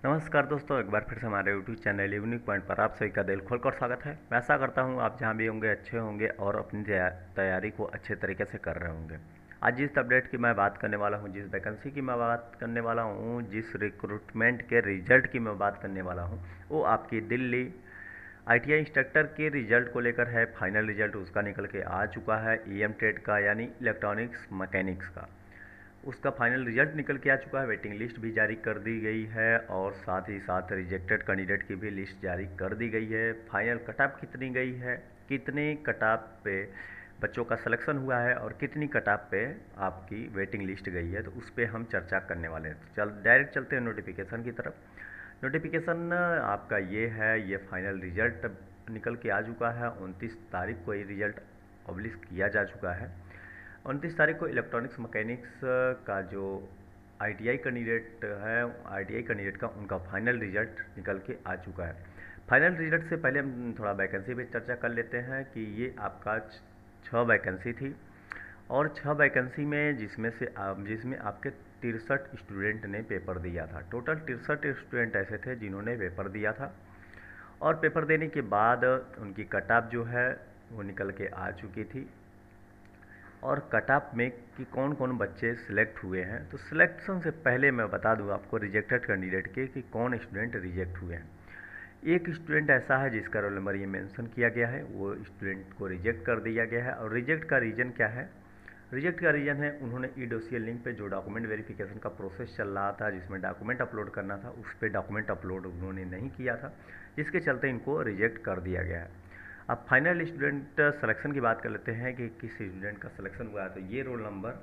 नमस्कार दोस्तों, एक बार फिर से हमारे यूट्यूब चैनल यूनिक पॉइंट पर आप सभी का दिल खोलकर स्वागत है। मैं आशा करता हूँ आप जहाँ भी होंगे अच्छे होंगे और अपनी तैयारी को अच्छे तरीके से कर रहे होंगे। आज जिस अपडेट की मैं बात करने वाला हूँ, जिस वैकेंसी की मैं बात करने वाला हूँ, जिस रिक्रूटमेंट के रिजल्ट की मैं बात करने वाला हूँ, वो आपकी दिल्ली आईटीआई इंस्ट्रक्टर के रिजल्ट को लेकर है। फाइनल रिजल्ट उसका निकल के आ चुका है, ईएम ट्रेड का यानी इलेक्ट्रॉनिक्स मैकेनिक्स का। उसका फाइनल रिजल्ट निकल के आ चुका है, वेटिंग लिस्ट भी जारी कर दी गई है और साथ ही साथ रिजेक्टेड कैंडिडेट की भी लिस्ट जारी कर दी गई है। फाइनल कटऑफ कितनी गई है, कितने कटऑफ पे बच्चों का सिलेक्शन हुआ है और कितनी कटऑफ पे आपकी वेटिंग लिस्ट गई है, तो उस पर हम चर्चा करने वाले हैं। डायरेक्ट चलते हैं नोटिफिकेशन की तरफ। नोटिफिकेशन आपका ये है, ये फाइनल रिजल्ट निकल के आ चुका है। 29 तारीख को ये रिजल्ट पब्लिश किया जा चुका है। 29 तारीख को इलेक्ट्रॉनिक्स मैकेनिक्स का जो आईटीआई कैंडिडेट है, आईटीआई कैंडिडेट का उनका फाइनल रिजल्ट निकल के आ चुका है। फाइनल रिजल्ट से पहले हम थोड़ा वैकेंसी पे चर्चा कर लेते हैं कि ये आपका 6 वैकेंसी थी और 6 वैकेंसी में जिसमें आपके 63 स्टूडेंट ने पेपर दिया था। टोटल 63 स्टूडेंट ऐसे थे जिन्होंने पेपर दिया था और पेपर देने के बाद उनकी कट ऑफ जो है वो निकल के आ चुकी थी। और कट ऑफ में कि कौन कौन बच्चे सिलेक्ट हुए हैं, तो सिलेक्शन से पहले मैं बता दूं आपको रिजेक्टेड कैंडिडेट के कि कौन स्टूडेंट रिजेक्ट हुए हैं। एक स्टूडेंट ऐसा है जिसका रोल नंबर ये मेंशन किया गया है, वो स्टूडेंट को रिजेक्ट कर दिया गया है। और रिजेक्ट का रीज़न क्या है? रिजेक्ट का रीज़न है उन्होंने ई डोसियर लिंक पे जो डॉक्यूमेंट वेरिफिकेशन का प्रोसेस चल रहा था, जिसमें डॉक्यूमेंट अपलोड करना था, उस पर डॉक्यूमेंट अपलोड उन्होंने नहीं किया था, जिसके चलते इनको रिजेक्ट कर दिया गया है। अब फाइनल स्टूडेंट सिलेक्शन की बात कर लेते हैं कि किस स्टूडेंट का सिलेक्शन हुआ है। तो ये रोल नंबर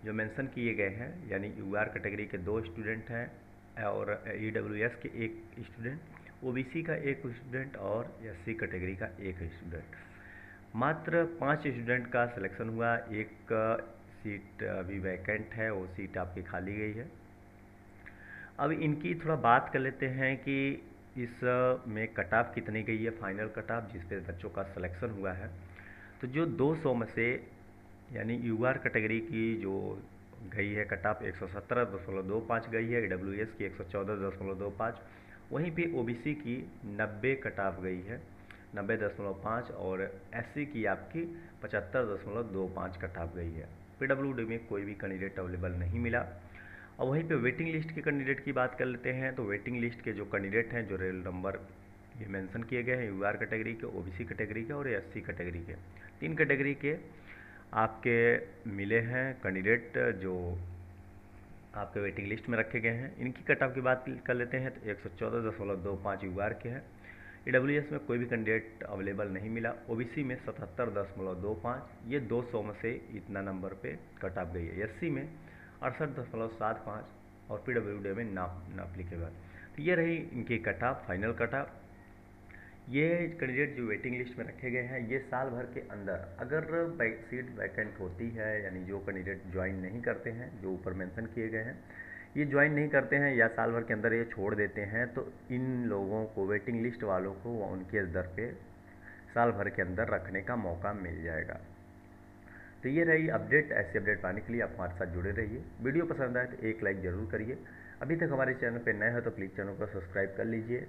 जो मेंशन किए गए हैं, यानी यूआर कैटेगरी के 2 स्टूडेंट हैं और ईडब्ल्यूएस के 1 स्टूडेंट, ओबीसी का 1 स्टूडेंट और एससी कैटेगरी का 1 स्टूडेंट। मात्र 5 स्टूडेंट का सिलेक्शन हुआ। एक सीट अभी वैकेंट है, वो सीट आपकी खाली गई है। अब इनकी थोड़ा बात कर लेते हैं कि इस में कट ऑफ कितनी गई है, फाइनल कट ऑफ जिस पे बच्चों का सिलेक्शन हुआ है। तो जो 200 में से यानी यूआर कैटेगरी की जो गई है कट ऑफ 117.25 गई है, ईडब्ल्यूएस की 114.25, वहीं पे ओबीसी की 90 कट ऑफ गई है, 90.5, और एससी की आपकी 75.25 कट ऑफ गई है। पीडब्ल्यूडी में कोई भी कैंडिडेट अवेलेबल नहीं मिला। और वहीं पे वेटिंग लिस्ट के कैंडिडेट की बात कर लेते हैं। तो वेटिंग लिस्ट के जो कैंडिडेट हैं, जो रोल नंबर ये मेंशन किए गए हैं, यूआर कैटेगरी के, ओबीसी कैटेगरी के और एससी कैटेगरी के, 3 कैटेगरी के आपके मिले हैं कैंडिडेट जो आपके वेटिंग लिस्ट में रखे गए हैं। इनकी कट ऑफ की बात कर लेते हैं तो 114.25 यूआर के हैं। ईडब्ल्यूएस में कोई भी कैंडिडेट अवेलेबल नहीं मिला। ओबीसी में 77.25, ये 200 में से इतना नंबर पे कट ऑफ गई है। एससी में 68.75 और पीडब्ल्यूडी में नाप एप्लीकेबल। तो ये रही इनकी cut off, final cut off. ये कैंडिडेट जो वेटिंग लिस्ट में रखे गए हैं, ये साल भर के अंदर अगर सीट वैकेंट होती है, यानी जो कैंडिडेट ज्वाइन नहीं करते हैं, जो ऊपर मेंशन किए गए हैं, ये ज्वाइन नहीं करते हैं या साल भर के अंदर ये छोड़ देते हैं, तो इन लोगों को, वेटिंग लिस्ट वालों को, उनके दर पे साल भर के अंदर रखने का मौका मिल जाएगा। तो ये रही अपडेट। ऐसी अपडेट पाने के लिए आप हमारे साथ जुड़े रहिए। वीडियो पसंद आए तो एक लाइक ज़रूर करिए। अभी तक हमारे चैनल पर नए हो तो प्लीज़ चैनल को सब्सक्राइब कर लीजिए।